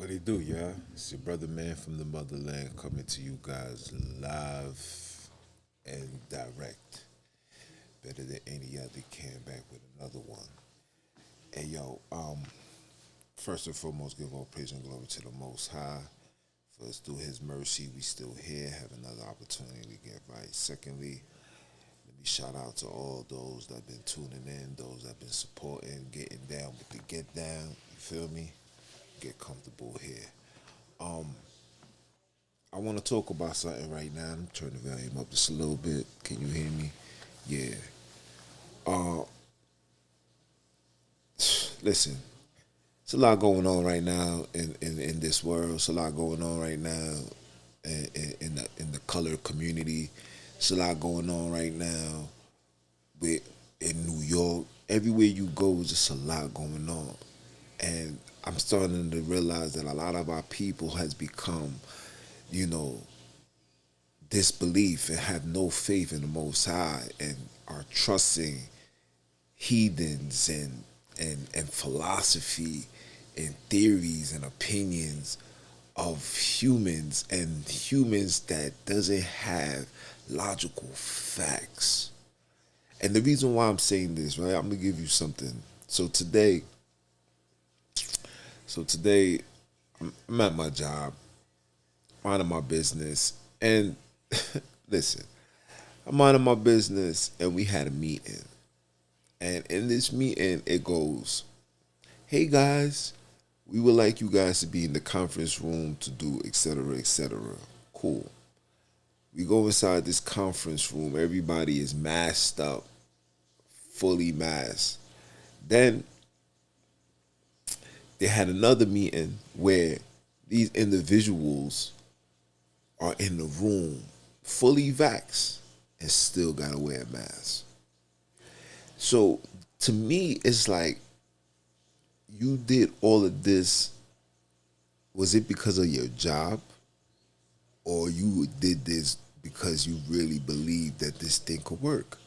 What it do, y'all? It's your brother man from the motherland coming to you guys live and direct. Better than any other came back with another one. Hey yo, first and foremost, give all praise and glory to the Most High. For us through His mercy, we still here, have another opportunity to get right. Secondly, let me shout out to all those that have been tuning in, those that have been supporting, getting down with the get down. You feel me? Get comfortable here. Um, I want to talk about something right now. I'm turning the volume up just a little bit. Can you hear me? Yeah. Uh, Listen, it's a lot going on right now in this world. It's a lot going on right now in the color community. It's a lot going on right now with in New York. Everywhere you go, there's just a lot going on, and I'm starting to realize that a lot of our people has become, you know, disbelief and have no faith in the Most High and are trusting heathens and philosophy and theories and opinions of humans and humans that doesn't have logical facts. And the reason why I'm saying this, right? I'm gonna give you something. So today, I'm at my job, minding my business, and listen, I'm minding my business, and we had a meeting. And in this meeting, it goes, hey guys, we would like you guys to be in the conference room to do et cetera, et cetera. Cool. We go inside this conference room. Everybody is masked up, fully masked. Then they had another meeting where these individuals are in the room, fully vaxxed, and still gotta wear a mask. So to me, it's like you did all of this. Was it because of your job, or you did this because you really believe that this thing could work?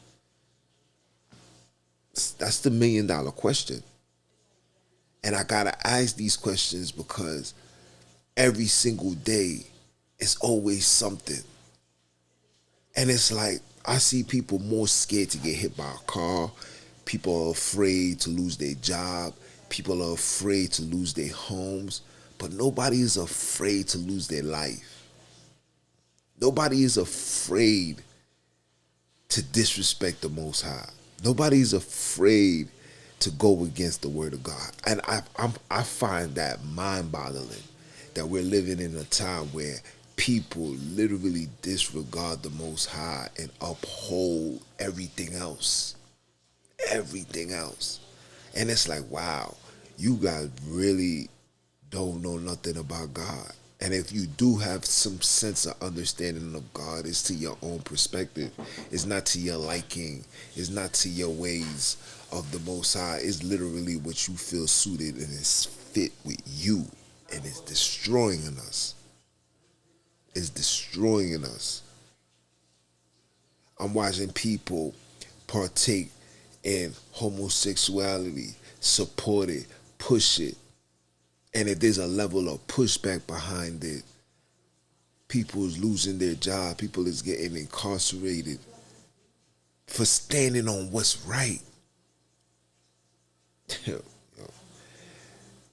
That's the $1 million question. And I gotta ask these questions because every single day it's always something. And it's like I see people more scared to get hit by a car. People are afraid to lose their job. People are afraid to lose their homes. But nobody is afraid to lose their life. Nobody is afraid to disrespect the Most High. Nobody is afraid to go against the Word of God. And I find that mind-boggling that we're living in a time where people literally disregard the Most High and uphold everything else. Everything else. And it's like, wow, you guys really don't know nothing about God. And if you do have some sense of understanding of God, it's to your own perspective. It's not to your liking. It's not to your ways of the Most High. It's literally what you feel suited and is fit with you. And it's destroying us. It's destroying us. I'm watching people partake in homosexuality, support it, push it. And if there's a level of pushback behind it, people is losing their job, people is getting incarcerated for standing on what's right. Yo,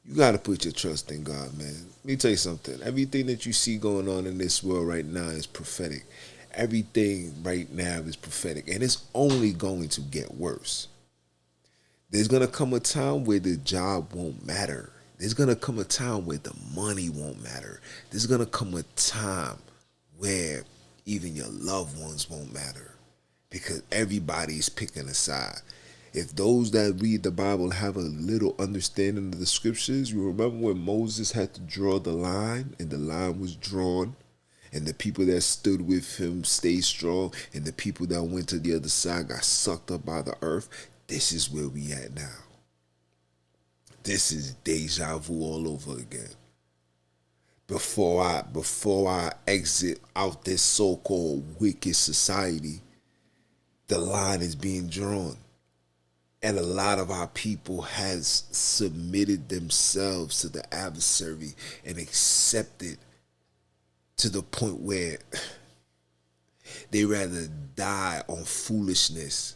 you gotta put your trust in God, man. Let me tell you something. Everything that you see going on in this world right now is prophetic. Everything right now is prophetic, and it's only going to get worse. There's gonna come a time where the job won't matter. There's gonna come a time where the money won't matter. There's gonna come a time where even your loved ones won't matter because everybody's picking a side. If those that read the Bible have a little understanding of the scriptures, you remember when Moses had to draw the line and the line was drawn and the people that stood with him stayed strong and the people that went to the other side got sucked up by the earth. This is where we at now. This is deja vu all over again. Before I exit out this so-called wicked society, the line is being drawn. And a lot of our people has submitted themselves to the adversary and accepted to the point where they rather die on foolishness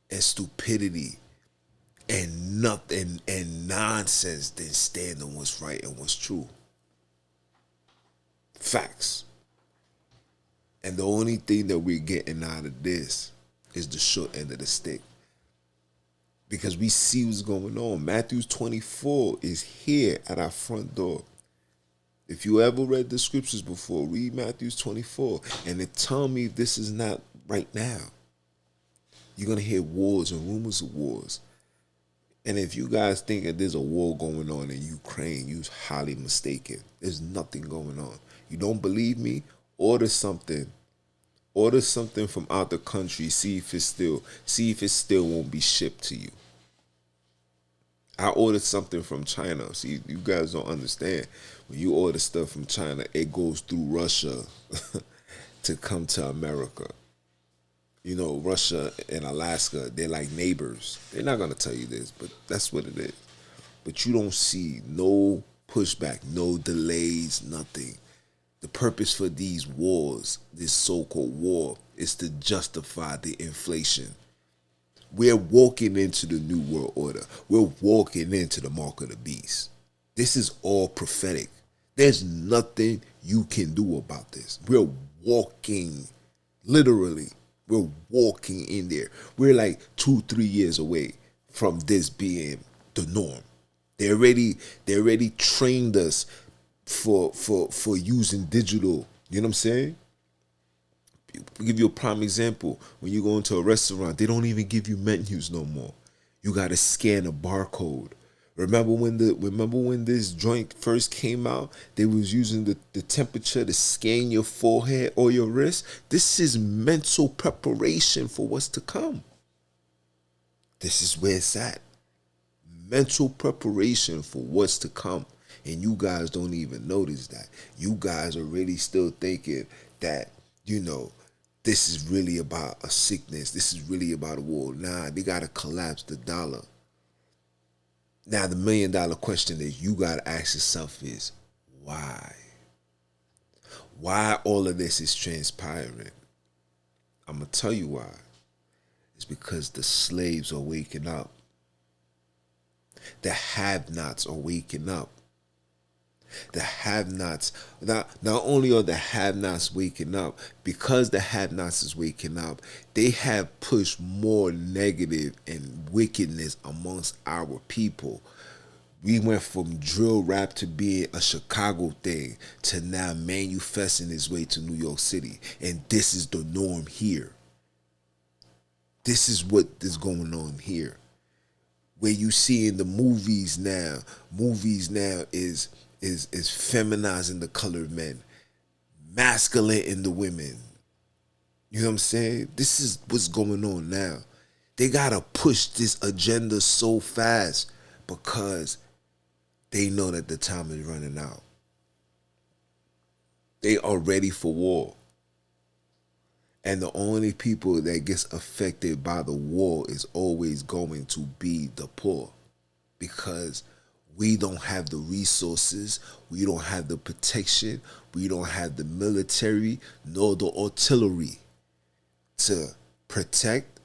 and stupidity and nothing and nonsense than stand on what's right and what's true. Facts. And the only thing that we're getting out of this is the short end of the stick. Because we see what's going on. Matthew 24 is here at our front door. If you ever read the scriptures before, read Matthew 24 and then tell me this is not right now. You're going to hear wars and rumors of wars. And if you guys think that there's a war going on in Ukraine, you're highly mistaken. There's nothing going on. You don't believe me? Order something. Order something from out the country. See if it still won't be shipped to you. I ordered something from China. See, you guys don't understand. When you order stuff from China, it goes through Russia to come to America. You know, Russia and Alaska, they're like neighbors. They're not going to tell you this, but that's what it is. But you don't see no pushback, no delays, nothing. The purpose for these wars, this so-called war, is to justify the inflation. We're walking into the new world order. We're walking into the mark of the beast. This is all prophetic. There's nothing you can do about this. We're walking, literally, we're walking in there. We're like 2-3 years away from this being the norm. They already trained us for using digital. You know what I'm saying? I'll give you a prime example. When you go into a restaurant, they don't even give you menus no more. You gotta scan a barcode. Remember when this joint first came out, they was using the temperature to scan your forehead or your wrist. This is mental preparation for what's to come. This is where it's at. Mental preparation for what's to come. And you guys don't even notice that. You guys are really still thinking that, you know, this is really about a sickness. This is really about a war. Nah, they got to collapse the dollar. Now, the $1 million question that you got to ask yourself is, why? Why all of this is transpiring? I'm going to tell you why. It's because the slaves are waking up. The have-nots are waking up. The have-nots, not only are the have-nots waking up, because the have-nots is waking up, they have pushed more negative and wickedness amongst our people. We went from drill rap to being a Chicago thing to now manifesting its way to New York City. And this is the norm here. This is what is going on here. Where you see in the movies now is feminizing the colored men, masculating the women. You know what I'm saying? This is what's going on now. They gotta push this agenda so fast because they know that the time is running out. They are ready for war. And the only people that gets affected by the war is always going to be the poor. Because we don't have the resources, we don't have the protection, we don't have the military, nor the artillery to protect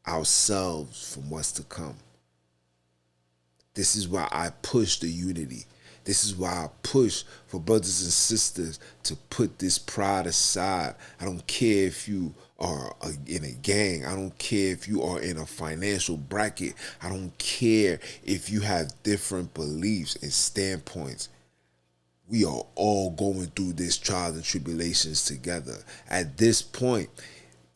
ourselves from what's to come. This is why I push the unity. This is why I push for brothers and sisters to put this pride aside. I don't care if you are in a gang. I don't care if you are in a financial bracket. I don't care if you have different beliefs and standpoints. We are all going through this trials and tribulations together. At this point,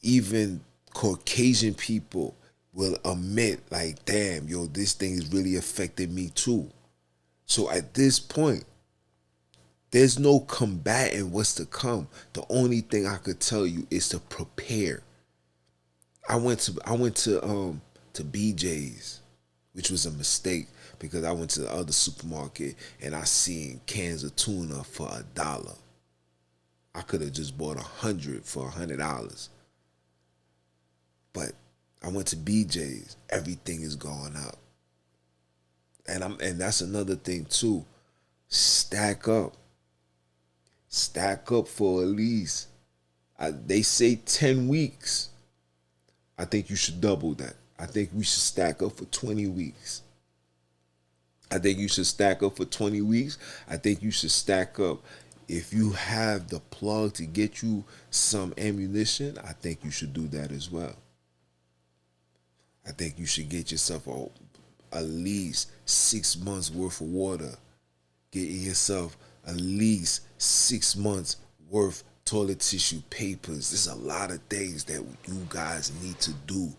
even Caucasian people will admit, like, damn, yo, this thing is really affecting me too. So at this point, there's no combating what's to come. The only thing I could tell you is to prepare. I went to BJ's, which was a mistake because I went to the other supermarket and I seen cans of tuna for $1. I could have just bought 100 for $100. But I went to BJ's. Everything is going up. And that's another thing too. Stack up. Stack up for at least they say 10 weeks. I think you should double that. I think we should stack up for 20 weeks. I think you should stack up for 20 weeks. I think you should stack up. If you have the plug to get you some ammunition, I think you should do that as well. I think you should get yourself at least 6 months worth of water. Get yourself at least 6 months worth toilet tissue papers. There's a lot of things that you guys need to do,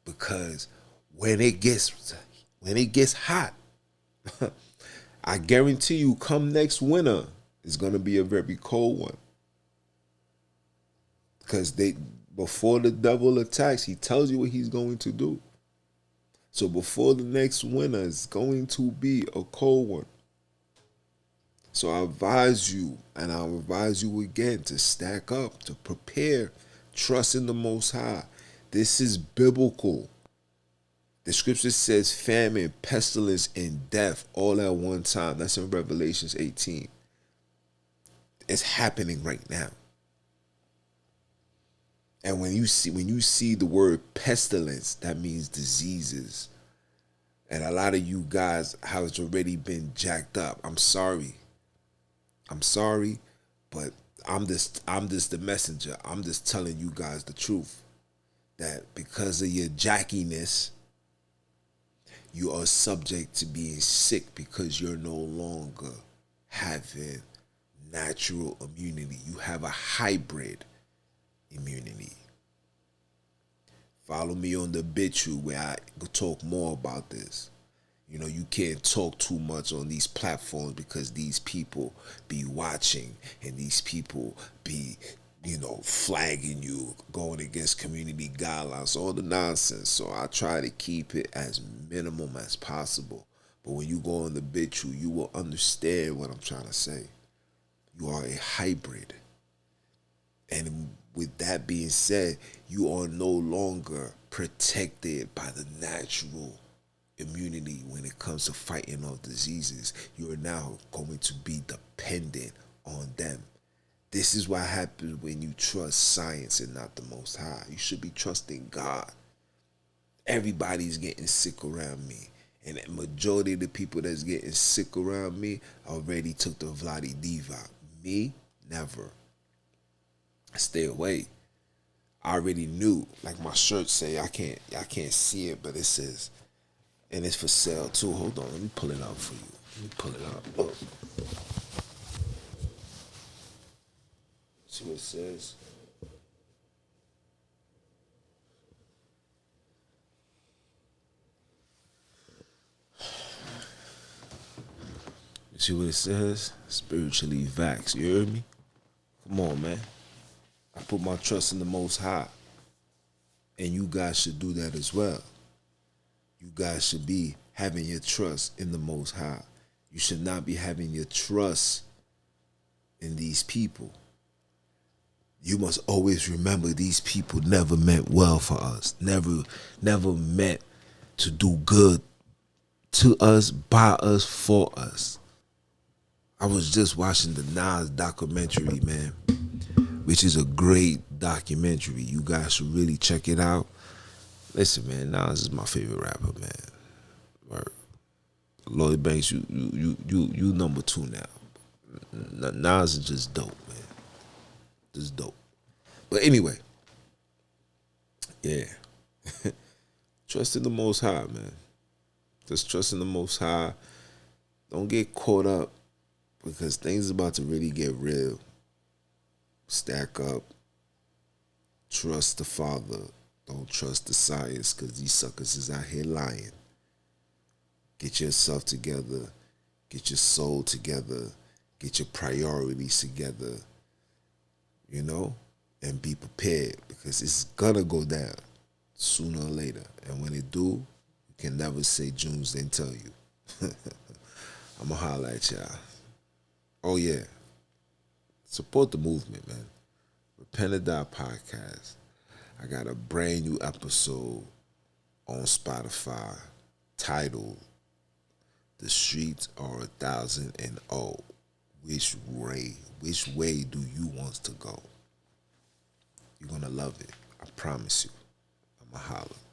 because when it gets hot, I guarantee you, come next winter, it's gonna be a very cold one. Because before the devil attacks, he tells you what he's going to do. So before the next winter, it's going to be a cold one. So I advise you, and I'll advise you again, to stack up, to prepare, trust in the Most High. This is biblical. The scripture says famine, pestilence, and death all at one time. That's in Revelations 18. It's happening right now. And when you see the word pestilence, that means diseases. And a lot of you guys have already been jacked up. I'm sorry, but I'm just the messenger. I'm just telling you guys the truth. That because of your jackiness, you are subject to being sick, because you're no longer having natural immunity. You have a hybrid immunity. Follow me on the BitChute where I talk more about this. You know, you can't talk too much on these platforms because these people be watching, and these people be, flagging you, going against community guidelines, all the nonsense. So I try to keep it as minimum as possible. But when you go on the BitChute, you will understand what I'm trying to say. You are a hybrid. And with that being said, you are no longer protected by the natural immunity when it comes to fighting off diseases. You are now going to be dependent on them. This is what happens when you trust science and not the Most High. You should be trusting God. Everybody's getting sick around me. And the majority of the people that's getting sick around me already took the Vladi Diva. Me, never. Stay away. I already knew. Like my shirt say, I can't see it, but it says, and it's for sale too. Hold on, let me pull it out for you. Let me pull it out. Look. See what it says? You see what it says? Spiritually vaxxed. You heard me? Come on, man. I put my trust in the Most High. And you guys should do that as well. You guys should be having your trust in the Most High. You should not be having your trust in these people. You must always remember, these people never meant well for us. Never meant to do good to us, by us, for us. I was just watching the Nas documentary, man, which is a great documentary. You guys should really check it out. Listen, man, Nas is my favorite rapper, man. Word. Lloyd Banks, you number 2 now. Nas is just dope, man. Just dope. But anyway, yeah. Trust in the Most High, man. Just trust in the Most High. Don't get caught up, because things about to really get real. Stack up. Trust the Father. Don't trust the science, because these suckers is out here lying. Get yourself together. Get your soul together. Get your priorities together. And be prepared, because it's gonna go down sooner or later. And when it do, you can never say Junes didn't tell you. I'ma holler at y'all. Oh yeah. Support the movement, man. Repent or Die podcast. I got a brand new episode on Spotify titled "The Streets Are 1,000 and which way do you want to go?" You're gonna love it. I promise you. I'ma holler.